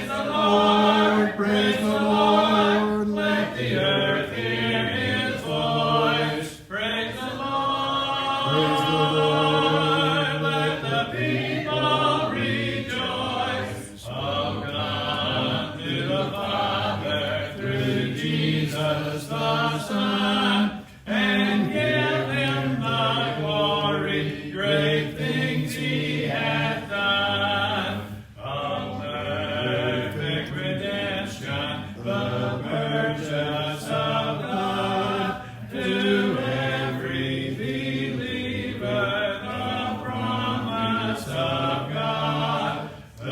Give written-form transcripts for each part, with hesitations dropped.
Lord, praise the Lord. Let the earth hear his voice. Praise the Lord. Praise the Lord. Let the people rejoice. Oh, come to the Father through Jesus the Son, and give him the glory. Great things he hath done. A perfect redemption, the purchase of God. To every believer, the promise of God. The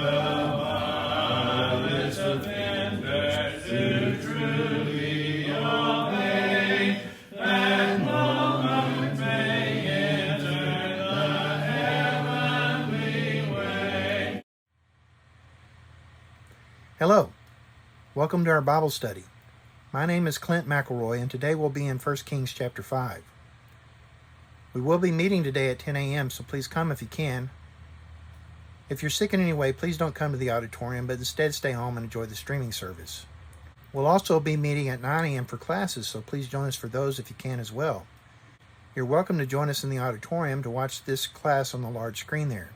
vilest offenders who truly obey, that moment may enter the heavenly way. Hello, welcome to our Bible study. My name is Clint McElroy, and today we'll be in 1 Kings chapter 5. We will be meeting today at 10 a.m., so please come if you can. If you're sick in any way, please don't come to the auditorium, but instead stay home and enjoy the streaming service. We'll also be meeting at 9 a.m. for classes, so please join us for those if you can as well. You're welcome to join us in the auditorium to watch this class on the large screen there.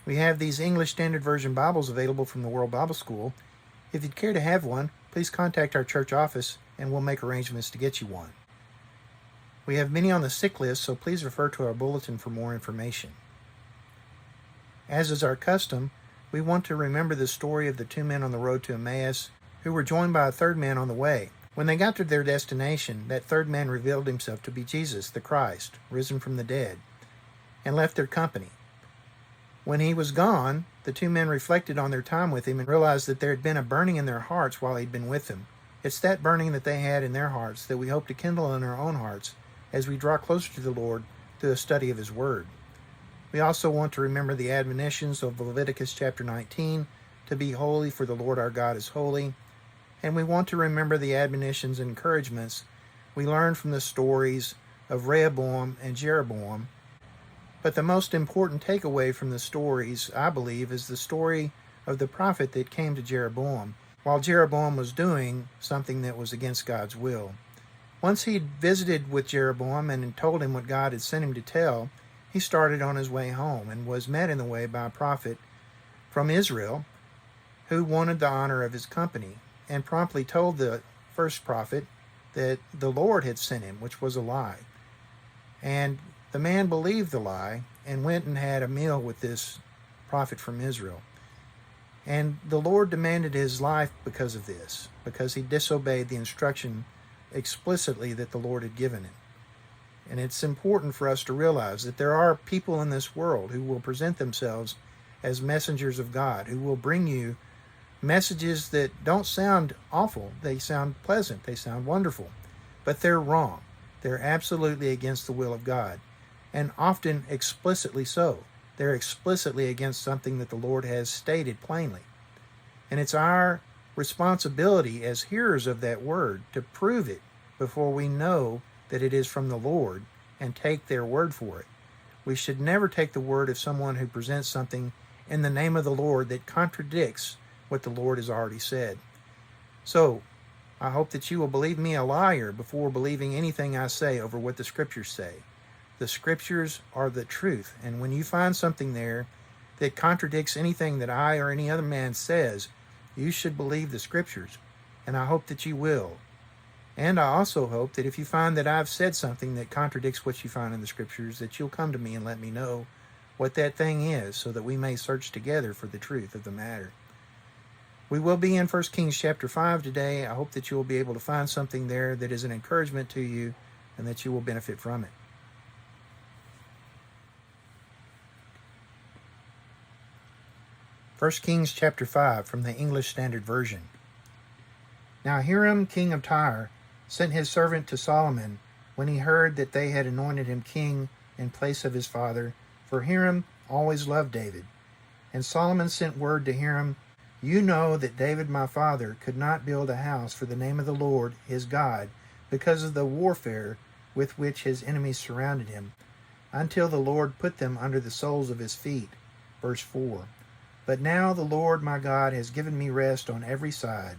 We have these English Standard Version Bibles available from the World Bible School. If you'd care to have one, please contact our church office and we'll make arrangements to get you one. We have many on the sick list, so please refer to our bulletin for more information. As is our custom, we want to remember the story of the two men on the road to Emmaus who were joined by a third man on the way. When they got to their destination, that third man revealed himself to be Jesus, the Christ, risen from the dead, and left their company. When he was gone, the two men reflected on their time with him and realized that there had been a burning in their hearts while he'd been with them. It's that burning that they had in their hearts that we hope to kindle in our own hearts as we draw closer to the Lord through a study of his word. We also want to remember the admonitions of Leviticus chapter 19, to be holy for the Lord our God is holy. And we want to remember the admonitions and encouragements we learned from the stories of Rehoboam and Jeroboam. But the most important takeaway from the stories, I believe, is the story of the prophet that came to Jeroboam while Jeroboam was doing something that was against God's will. Once he'd visited with Jeroboam and told him what God had sent him to tell, he started on his way home and was met in the way by a prophet from Israel who wanted the honor of his company and promptly told the first prophet that the Lord had sent him, which was a lie. And the man believed the lie and went and had a meal with this prophet from Israel. And the Lord demanded his life because of this, because he disobeyed the instruction explicitly that the Lord had given him. And it's important for us to realize that there are people in this world who will present themselves as messengers of God, who will bring you messages that don't sound awful. They sound pleasant. They sound wonderful. But they're wrong. They're absolutely against the will of God. And often explicitly so. They're explicitly against something that the Lord has stated plainly. And it's our responsibility as hearers of that word to prove it before we know that it is from the Lord and take their word for it. We should never take the word of someone who presents something in the name of the Lord that contradicts what the Lord has already said. So, I hope that you will believe me a liar before believing anything I say over what the Scriptures say. The Scriptures are the truth, and when you find something there that contradicts anything that I or any other man says, you should believe the Scriptures, and I hope that you will. And I also hope that if you find that I've said something that contradicts what you find in the Scriptures, that you'll come to me and let me know what that thing is so that we may search together for the truth of the matter. We will be in 1 Kings chapter 5 today. I hope that you will be able to find something there that is an encouragement to you and that you will benefit from it. 1 Kings chapter 5 from the English Standard Version. Now Hiram, king of Tyre, sent his servant to Solomon when he heard that they had anointed him king in place of his father, for Hiram always loved David. And Solomon sent word to Hiram, "You know that David my father could not build a house for the name of the Lord his God because of the warfare with which his enemies surrounded him, until the Lord put them under the soles of his feet." Verse 4. But now the Lord my God has given me rest on every side.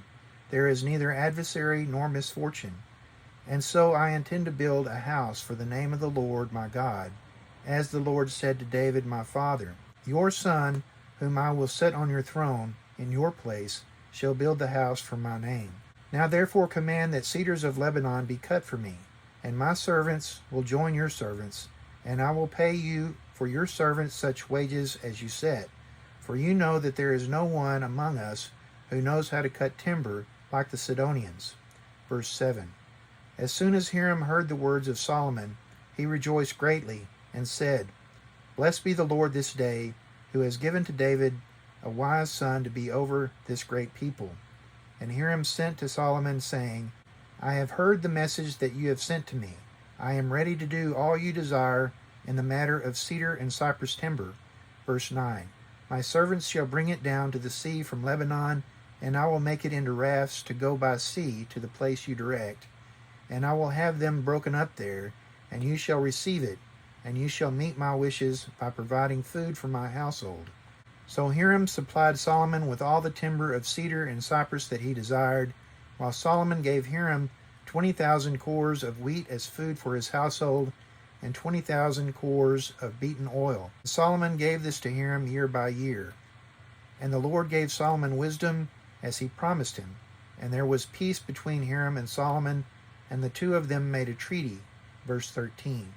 There is neither adversary nor misfortune. And so I intend to build a house for the name of the Lord my God, as the Lord said to David my father, Your son, whom I will set on your throne in your place, shall build the house for my name. Now therefore command that cedars of Lebanon be cut for me, and my servants will join your servants, and I will pay you for your servants such wages as you set. For you know that there is no one among us who knows how to cut timber like the Sidonians. Verse 7. As soon as Hiram heard the words of Solomon, he rejoiced greatly, and said, Blessed be the Lord this day, who has given to David a wise son to be over this great people. And Hiram sent to Solomon, saying, I have heard the message that you have sent to me. I am ready to do all you desire in the matter of cedar and cypress timber. Verse 9. My servants shall bring it down to the sea from Lebanon, and I will make it into rafts to go by sea to the place you direct. And I will have them broken up there, and you shall receive it, and you shall meet my wishes by providing food for my household. So Hiram supplied Solomon with all the timber of cedar and cypress that he desired, while Solomon gave Hiram 20,000 cores of wheat as food for his household, and 20,000 cores of beaten oil. Solomon gave this to Hiram year by year. And the Lord gave Solomon wisdom as he promised him, and there was peace between Hiram and Solomon, and the two of them made a treaty. Verse 13.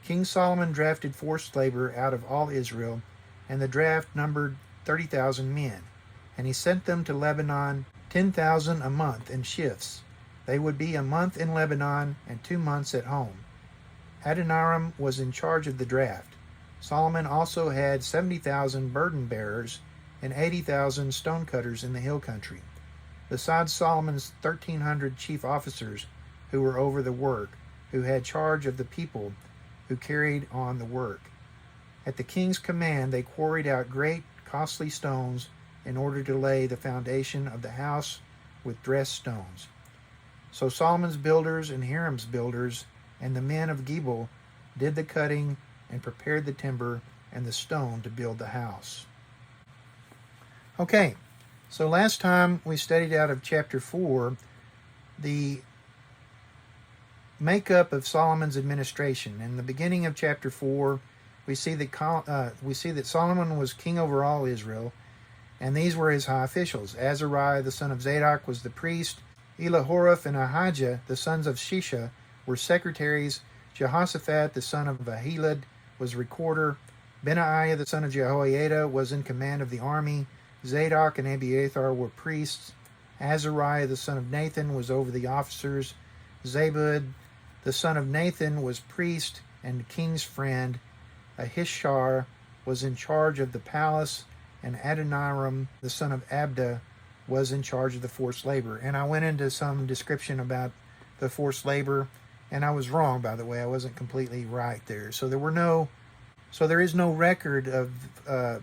King Solomon drafted forced labor out of all Israel, and the draft numbered 30,000 men. And he sent them to Lebanon, 10,000 a month in shifts. They would be a month in Lebanon and 2 months at home. Adoniram was in charge of the draft. Solomon also had 70,000 burden bearers and 80,000 stonecutters in the hill country, besides Solomon's 1,300 chief officers who were over the work, who had charge of the people who carried on the work. At the king's command, they quarried out great, costly stones in order to lay the foundation of the house with dressed stones. So Solomon's builders and Hiram's builders and the men of Gebal did the cutting and prepared the timber and the stone to build the house. Okay, so last time we studied out of chapter 4 the makeup of Solomon's administration. In the beginning of chapter 4, we see that Solomon was king over all Israel, and these were his high officials. Azariah the son of Zadok was the priest. Elihoreph and Ahijah the sons of Shisha were secretaries. Jehoshaphat the son of Ahilud was recorder. Benaiah the son of Jehoiada was in command of the army. Zadok and Abiathar were priests. Azariah the son of Nathan was over the officers. Zabud the son of Nathan was priest and king's friend. Ahishar was in charge of the palace, and Adoniram the son of Abda was in charge of the forced labor. And I went into some description about the forced labor, and I was wrong, by the way. I wasn't completely right there. So there is no record of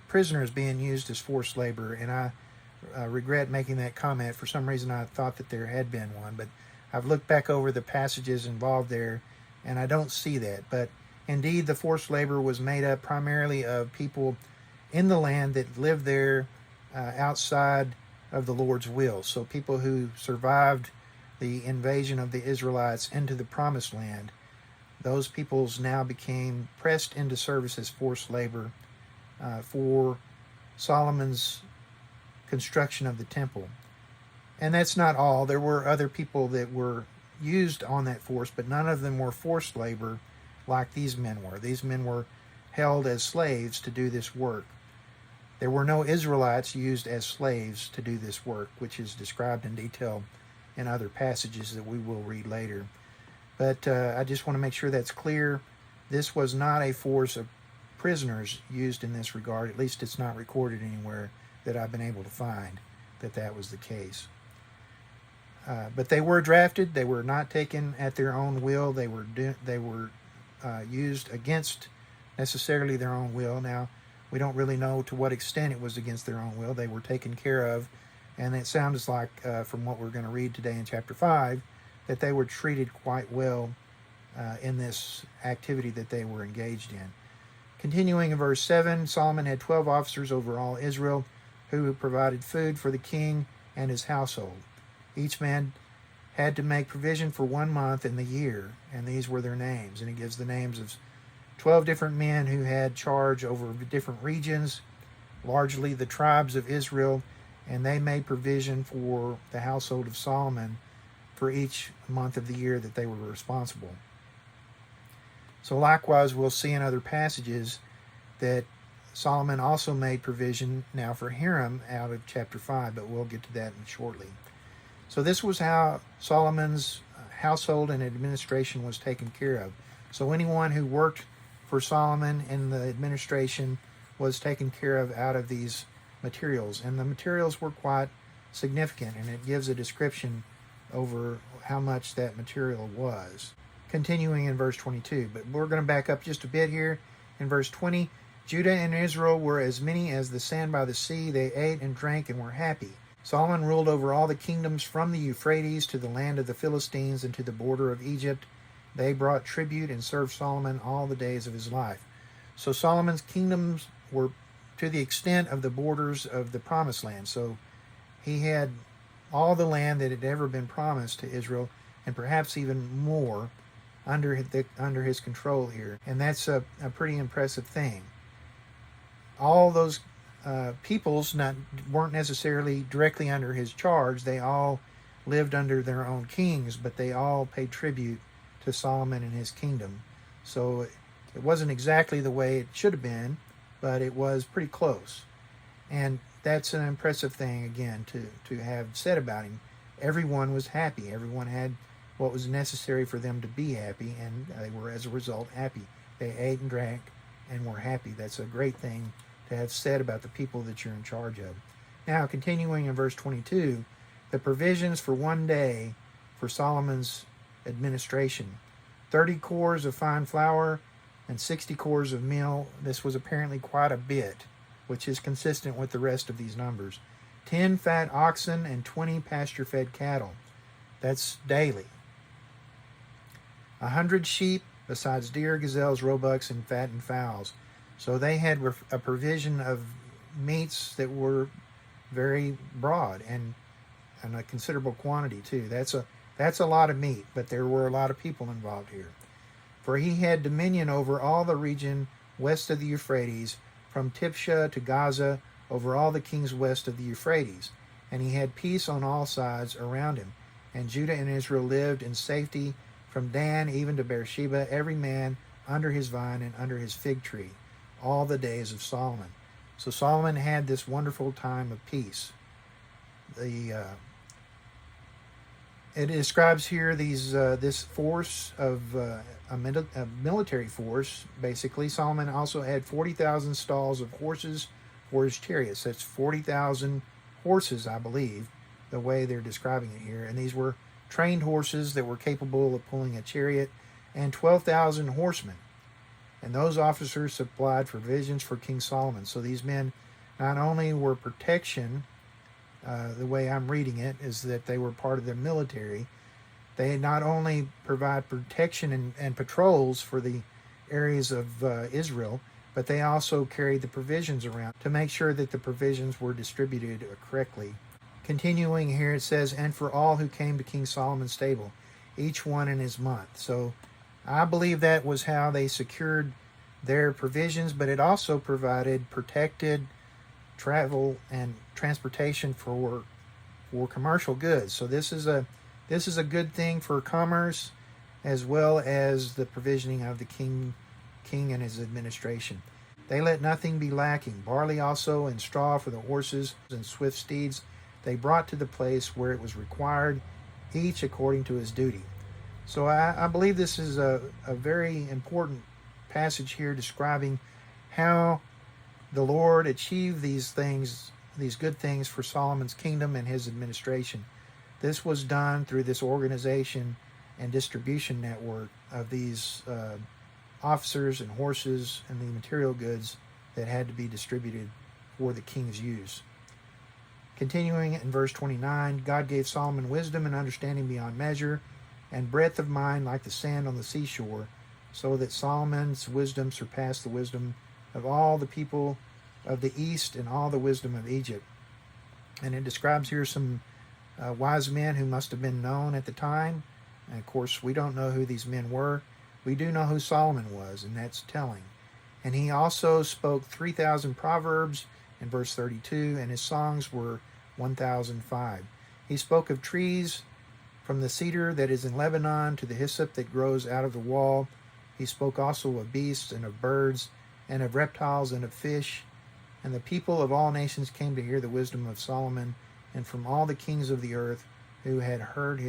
prisoners being used as forced labor, and I regret making that comment. For some reason I thought that there had been one, but I've looked back over the passages involved there, and I don't see that. But indeed, the forced labor was made up primarily of people in the land that lived there outside of the Lord's will. So people who survived the invasion of the Israelites into the Promised Land, those peoples now became pressed into service as forced labor for Solomon's construction of the temple. And that's not all. There were other people that were used on that force, but none of them were forced labor like these men were. These men were held as slaves to do this work. There were no Israelites used as slaves to do this work, which is described in detail in other passages that we will read later. But I just want to make sure that's clear. This was not a force of prisoners used in this regard. At least it's not recorded anywhere that I've been able to find that was the case. But they were drafted. They were not taken at their own will. They were used against necessarily their own will. Now, we don't really know to what extent it was against their own will. They were taken care of, and it sounds like, from what we're going to read today in chapter 5, that they were treated quite well in this activity that they were engaged in. Continuing in verse 7, Solomon had 12 officers over all Israel, who provided food for the king and his household. Each man had to make provision for 1 month in the year, and these were their names. And it gives the names of 12 different men who had charge over different regions, largely the tribes of Israel, and they made provision for the household of Solomon for each month of the year that they were responsible. So likewise, we'll see in other passages that Solomon also made provision now for Hiram out of chapter 5, but we'll get to that shortly. So this was how Solomon's household and administration was taken care of. So anyone who worked for Solomon in the administration was taken care of out of these materials. And the materials were quite significant, and it gives a description over how much that material was. Continuing in verse 22, but we're going to back up just a bit here. In verse 20, Judah and Israel were as many as the sand by the sea. They ate and drank and were happy. Solomon ruled over all the kingdoms from the Euphrates to the land of the Philistines and to the border of Egypt. They brought tribute and served Solomon all the days of his life. So Solomon's kingdoms were to the extent of the borders of the promised land. So he had all the land that had ever been promised to Israel, and perhaps even more under his control here. And that's a pretty impressive thing. All those peoples weren't necessarily directly under his charge. They all lived under their own kings, but they all paid tribute to Solomon and his kingdom. So it wasn't exactly the way it should have been, but it was pretty close. And that's an impressive thing, again, to have said about him. Everyone was happy. Everyone had what was necessary for them to be happy, and they were, as a result, happy. They ate and drank and were happy. That's a great thing to have said about the people that you're in charge of. Now, continuing in verse 22, the provisions for 1 day for Solomon's administration: 30 cores of fine flour and 60 cores of meal. This was apparently quite a bit, which is consistent with the rest of these numbers. 10 fat oxen and 20 pasture-fed cattle. That's daily. 100 sheep, besides deer, gazelles, roebucks, and fattened fowls. So they had a provision of meats that were very broad and a considerable quantity too. That's a lot of meat, but there were a lot of people involved here. For he had dominion over all the region west of the Euphrates, from Tipsha to Gaza, over all the kings west of the Euphrates. And he had peace on all sides around him. And Judah and Israel lived in safety from Dan even to Beersheba, every man under his vine and under his fig tree, all the days of Solomon. So Solomon had this wonderful time of peace. It describes here this force of a military force. Basically, Solomon also had 40,000 stalls of horses for his chariots. That's 40,000 horses, I believe, the way they're describing it here. And these were trained horses that were capable of pulling a chariot, and 12,000 horsemen. And those officers supplied provisions for King Solomon. So these men not only were protection, the way I'm reading it is that they were part of the military. They not only provide protection and patrols for the areas of Israel, but they also carried the provisions around to make sure that the provisions were distributed correctly. Continuing here, it says, and for all who came to King Solomon's table, each one in his month. So I believe that was how they secured their provisions, but it also provided protected travel and transportation for commercial goods. So this is a good thing for commerce, as well as the provisioning of the king and his administration. They let nothing be lacking. Barley also and straw for the horses and swift steeds they brought to the place where it was required, each according to his duty. So I believe this is a very important passage here describing how the Lord achieved these things, these good things for Solomon's kingdom and his administration. This was done through this organization and distribution network of these officers and horses and the material goods that had to be distributed for the king's use. Continuing in verse 29, God gave Solomon wisdom and understanding beyond measure, and breadth of mind like the sand on the seashore, so that Solomon's wisdom surpassed the wisdom of all the people of the east and all the wisdom of Egypt. And it describes here some wise men who must have been known at the time. And of course, we don't know who these men were. We do know who Solomon was, and that's telling. And he also spoke 3,000 proverbs in verse 32, and his songs were 1,005. He spoke of trees, from the cedar that is in Lebanon to the hyssop that grows out of the wall. He spoke also of beasts and of birds and of reptiles and of fish. And the people of all nations came to hear the wisdom of Solomon, and from all the kings of the earth who had heard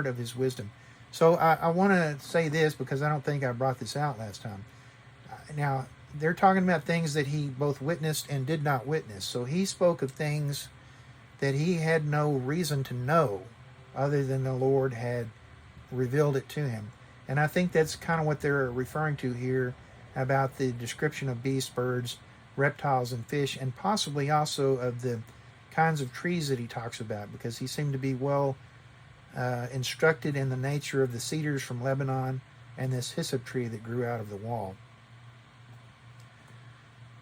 of his wisdom. So I want to say this because I don't think I brought this out last time. Now, they're talking about things that he both witnessed and did not witness. So he spoke of things that he had no reason to know other than the Lord had revealed it to him. And I think that's kind of what they're referring to here about the description of beasts, birds, reptiles, and fish, and possibly also of the kinds of trees that he talks about, because he seemed to be well instructed in the nature of the cedars from Lebanon and this hyssop tree that grew out of the wall.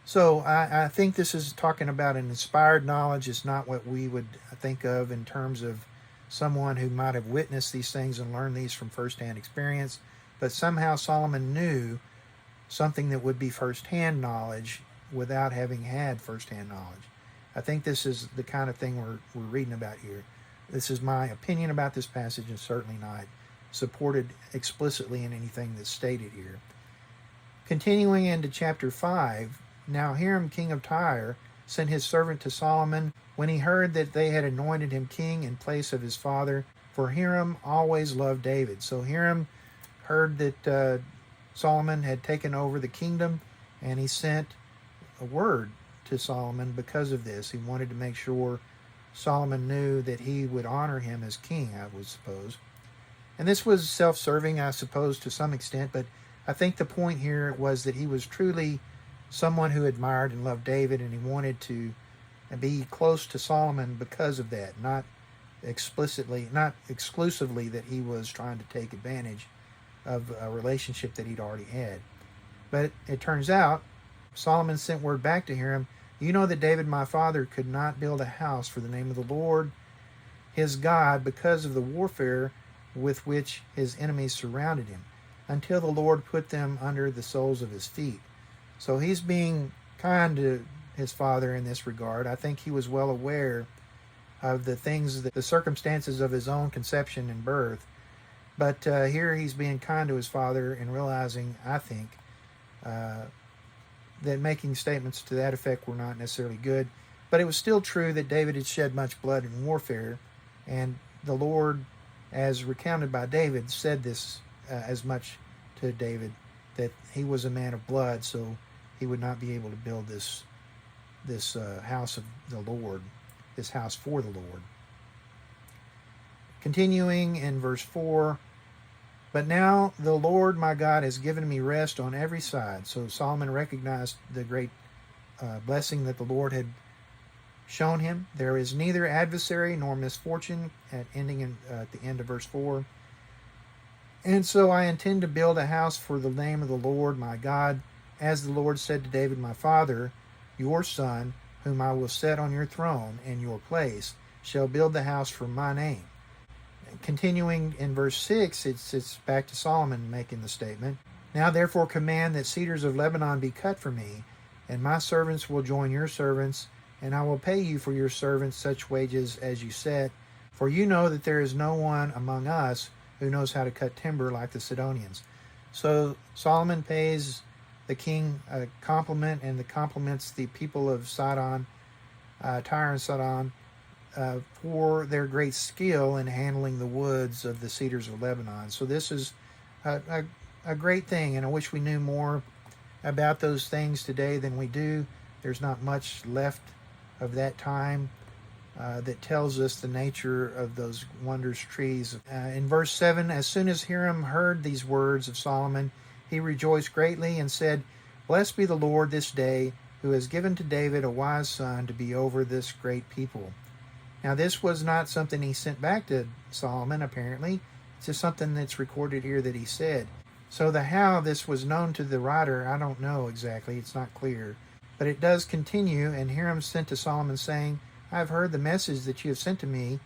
So I think this is talking about an inspired knowledge. It's not what we would think of in terms of someone who might have witnessed these things and learned these from firsthand experience, but somehow Solomon knew something that would be firsthand knowledge without having had firsthand knowledge. I think this is the kind of thing we're reading about here. This is my opinion about this passage, and certainly not supported explicitly in anything that's stated here. Continuing into chapter 5, now Hiram, king of Tyre, sent his servant to Solomon when he heard that they had anointed him king in place of his father, for Hiram always loved David. So Hiram heard that Solomon had taken over the kingdom, and he sent a word to Solomon because of this. He wanted to make sure Solomon knew that he would honor him as king, I would suppose. And this was self-serving, I suppose, to some extent, but I think the point here was that he was truly someone who admired and loved David, and he wanted to be close to Solomon because of that, not exclusively that he was trying to take advantage of a relationship that he'd already had. But it turns out Solomon sent word back to Hiram, "You know that David my father could not build a house for the name of the Lord his God because of the warfare with which his enemies surrounded him, until the Lord put them under the soles of his feet." So he's being kind to his father in this regard. I think he was well aware of the circumstances of his own conception and birth. But here he's being kind to his father and realizing, I think, that making statements to that effect were not necessarily good. But it was still true that David had shed much blood in warfare, and the Lord, as recounted by David, said this as much to David, that he was a man of blood, so he would not be able to build this house of the Lord, this house for the Lord. Continuing in verse 4, "But now the Lord my God has given me rest on every side." So Solomon recognized the great blessing that the Lord had shown him. "There is neither adversary nor misfortune," at the end of verse 4. "And so I intend to build a house for the name of the Lord my God, as the Lord said to David my father, your son, whom I will set on your throne in your place, shall build the house for my name." Continuing in verse 6, it's back to Solomon making the statement. "Now therefore command that cedars of Lebanon be cut for me, and my servants will join your servants, and I will pay you for your servants such wages as you set, for you know that there is no one among us who knows how to cut timber like the Sidonians." So Solomon pays the king a compliment, and compliments the people of Sidon, Tyre and Sidon, for their great skill in handling the woods of the cedars of Lebanon. So this is a great thing, and I wish we knew more about those things today than we do. There's not much left of that time that tells us the nature of those wondrous trees. In verse 7, "As soon as Hiram heard these words of Solomon, he rejoiced greatly and said, Blessed be the Lord this day, who has given to David a wise son to be over this great people." Now this was not something he sent back to Solomon, apparently. It's just something that's recorded here that he said. So the how this was known to the writer, I don't know exactly. It's not clear. But it does continue, "And Hiram sent to Solomon, saying, I have heard the message that you have sent to me.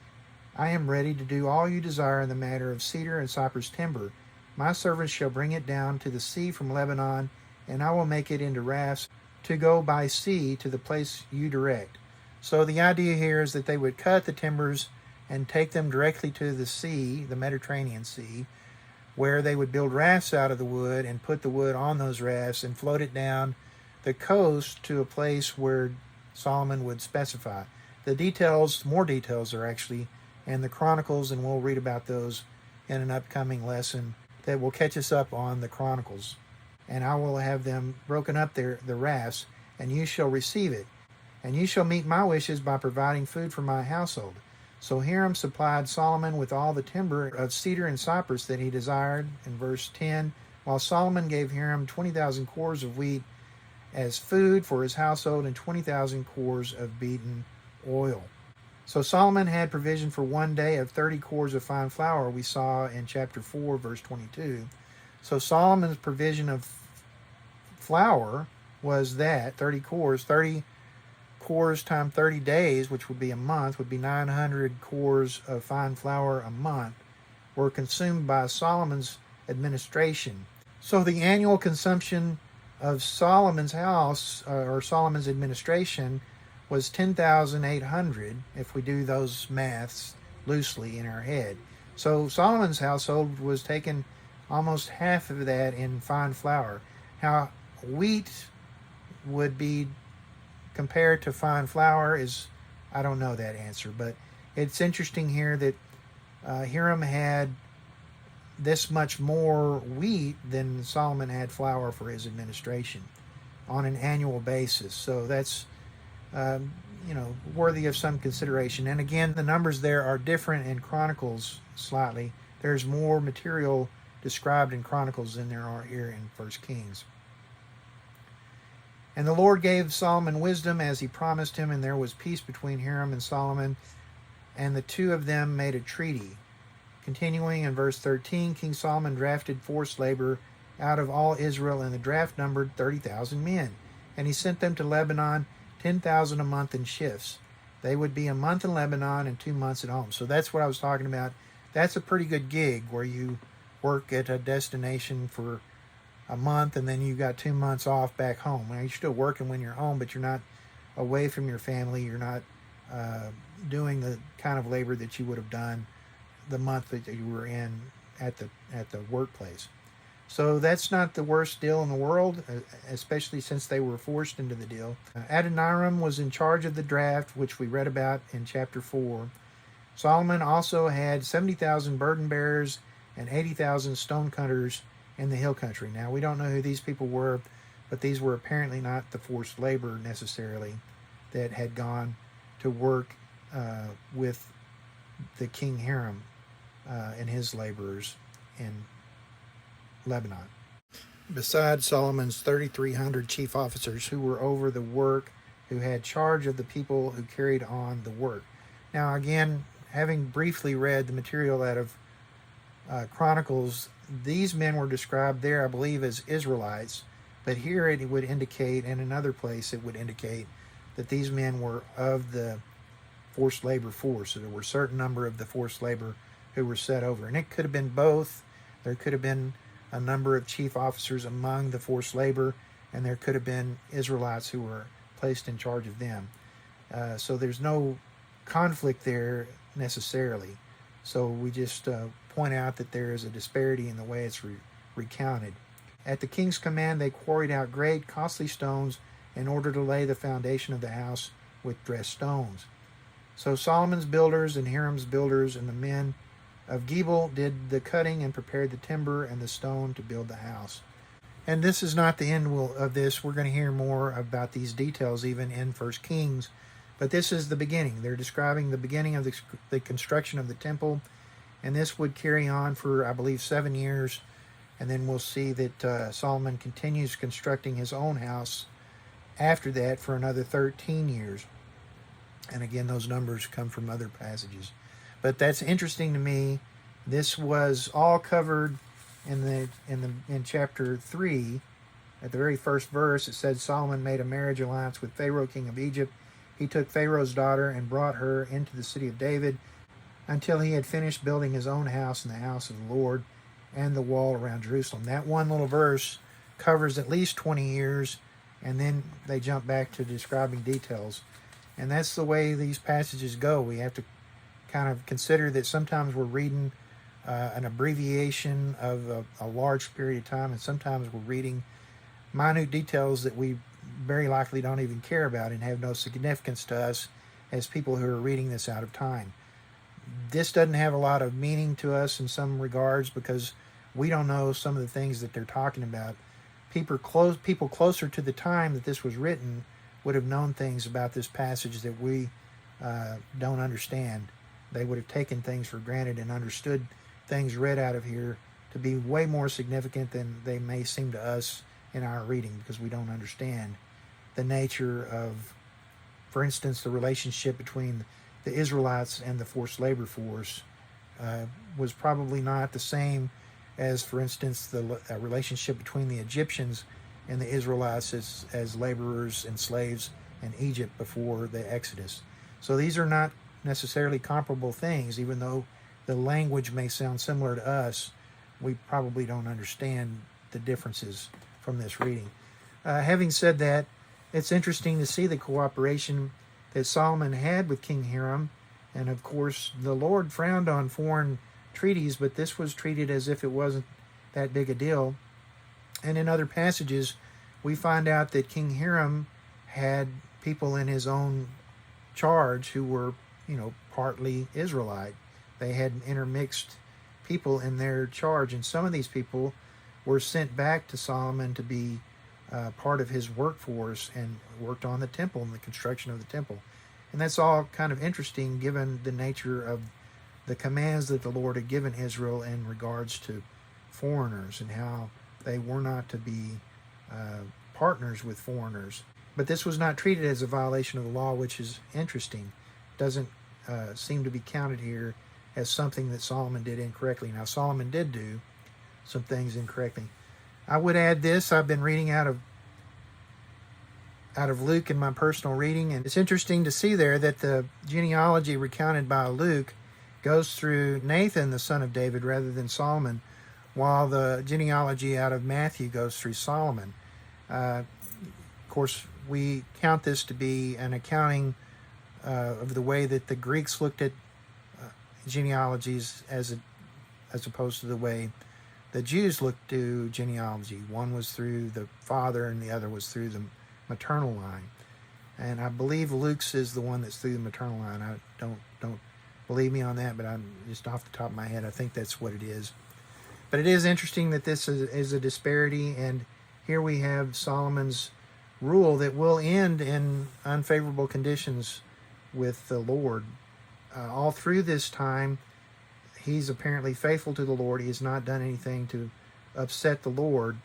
I am ready to do all you desire in the matter of cedar and cypress timber. My servants shall bring it down to the sea from Lebanon, and I will make it into rafts to go by sea to the place you direct. So the idea here is that they would cut the timbers and take them directly to the sea, the Mediterranean Sea, where they would build rafts out of the wood and put the wood on those rafts and float it down the coast to a place where Solomon would specify. The details, more details are actually in the Chronicles, and we'll read about those in an upcoming lesson that will catch us up on the Chronicles. And I will have them broken up the rafts, and you shall receive it. And you shall meet my wishes by providing food for my household. So Hiram supplied Solomon with all the timber of cedar and cypress that he desired, in verse 10, while Solomon gave Hiram 20,000 cores of wheat as food for his household and 20,000 cores of beaten oil. So Solomon had provision for one day of 30 cores of fine flour, we saw in chapter 4, verse 22. So Solomon's provision of flour was that, 30 cores. 30 cores times 30 days, which would be a month, would be 900 cores of fine flour a month, were consumed by Solomon's administration. So the annual consumption of Solomon's house, or Solomon's administration, was 10,800, if we do those maths loosely in our head. So Solomon's household was taking almost half of that in fine flour. How wheat would be compared to fine flour is, I don't know that answer, but it's interesting here that Hiram had this much more wheat than Solomon had flour for his administration on an annual basis. So that's worthy of some consideration. And again, the numbers there are different in Chronicles slightly. There's more material described in Chronicles than there are here in 1 Kings. And the Lord gave Solomon wisdom as he promised him, and there was peace between Hiram and Solomon, and the two of them made a treaty. Continuing in verse 13, King Solomon drafted forced labor out of all Israel, and the draft numbered 30,000 men. And he sent them to Lebanon, 10,000 a month in shifts. They would be a month in Lebanon and 2 months at home. So that's what I was talking about. That's a pretty good gig where you work at a destination for a month and then you got 2 months off back home. Now, you're still working when you're home, but you're not away from your family. You're not doing the kind of labor that you would have done the month that you were in at the workplace. So that's not the worst deal in the world, especially since they were forced into the deal. Adoniram was in charge of the draft, which we read about in chapter 4. Solomon also had 70,000 burden bearers and 80,000 stone cutters in the hill country. Now, we don't know who these people were, but these were apparently not the forced labor necessarily that had gone to work with the King Hiram and his laborers in Lebanon. Besides Solomon's 3,300 chief officers who were over the work, who had charge of the people who carried on the work. Now, again, having briefly read the material out of Chronicles, these men were described there, I believe, as Israelites, but here it would indicate, and another place it would indicate, that these men were of the forced labor force. So there were a certain number of the forced labor who were set over. And it could have been both. There could have been a number of chief officers among the forced labor, and there could have been Israelites who were placed in charge of them. So there's no conflict there necessarily. So we just point out that there is a disparity in the way it's recounted. At the king's command, they quarried out great, costly stones in order to lay the foundation of the house with dressed stones. So Solomon's builders and Hiram's builders and the men of Gebal did the cutting and prepared the timber and the stone to build the house. And this is not the end of this. We're going to hear more about these details even in 1 Kings. But this is the beginning. They're describing the beginning of the construction of the temple. And this would carry on for, I believe, 7 years. And then we'll see that Solomon continues constructing his own house after that for another 13 years. And again, those numbers come from other passages. But that's interesting to me. This was all covered in chapter 3. At the very first verse, it said Solomon made a marriage alliance with Pharaoh, king of Egypt, he took Pharaoh's daughter and brought her into the city of David until he had finished building his own house and the house of the Lord and the wall around Jerusalem. That one little verse covers at least 20 years, and then they jump back to describing details. And that's the way these passages go. We have to kind of consider that sometimes we're reading an abbreviation of a large period of time, and sometimes we're reading minute details that we very likely don't even care about and have no significance to us as people who are reading this out of time. This doesn't have a lot of meaning to us in some regards because we don't know some of the things that they're talking about. People closer to the time that this was written would have known things about this passage that we don't understand. They would have taken things for granted and understood things read out of here to be way more significant than they may seem to us in our reading, because we don't understand the nature of, for instance, the relationship between the Israelites and the forced labor force was probably not the same as, for instance, the relationship between the Egyptians and the Israelites as laborers and slaves in Egypt before the Exodus. So these are not necessarily comparable things. Even though the language may sound similar to us, we probably don't understand the differences from this reading. Having said that, it's interesting to see the cooperation that Solomon had with King Hiram. And of course, the Lord frowned on foreign treaties, but this was treated as if it wasn't that big a deal. And in other passages, we find out that King Hiram had people in his own charge who were, partly Israelite. They had intermixed people in their charge, and some of these people were sent back to Solomon to be part of his workforce and worked on the temple and the construction of the temple. And that's all kind of interesting given the nature of the commands that the Lord had given Israel in regards to foreigners and how they were not to be partners with foreigners. But this was not treated as a violation of the law, which is interesting. It doesn't seem to be counted here as something that Solomon did incorrectly. Now, Solomon did do some things incorrectly. I would add this. I've been reading out of Luke in my personal reading, and it's interesting to see there that the genealogy recounted by Luke goes through Nathan, the son of David, rather than Solomon, while the genealogy out of Matthew goes through Solomon. Of course, we count this to be an accounting of the way that the Greeks looked at genealogies as opposed to the way the Jews looked to genealogy. One was through the father and the other was through the maternal line. And I believe Luke's is the one that's through the maternal line. I don't believe me on that, but I'm just off the top of my head, I think that's what it is. But it is interesting that this is a disparity, and here we have Solomon's rule that will end in unfavorable conditions with the Lord. All through this time, he's apparently faithful to the Lord. He has not done anything to upset the Lord,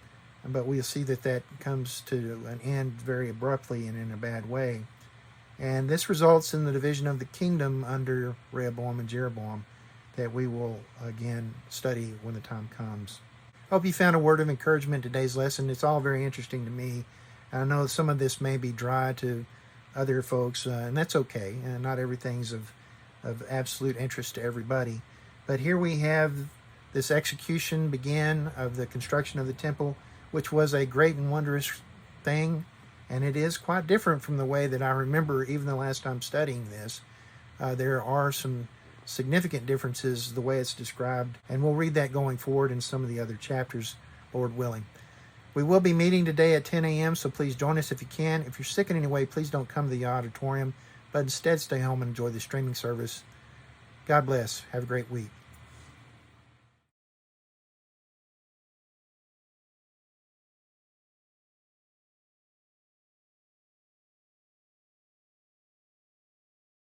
but we'll see that comes to an end very abruptly and in a bad way. And this results in the division of the kingdom under Rehoboam and Jeroboam that we will again study when the time comes. I hope you found a word of encouragement in today's lesson. It's all very interesting to me. I know some of this may be dry to other folks, and that's okay. And not everything's of absolute interest to everybody. But here we have this execution begin of the construction of the temple, which was a great and wondrous thing. And it is quite different from the way that I remember even the last time studying this. There are some significant differences the way it's described, and we'll read that going forward in some of the other chapters, Lord willing. We will be meeting today at 10 a.m., so please join us if you can. If you're sick in any way, please don't come to the auditorium, but instead stay home and enjoy the streaming service. God bless. Have a great week.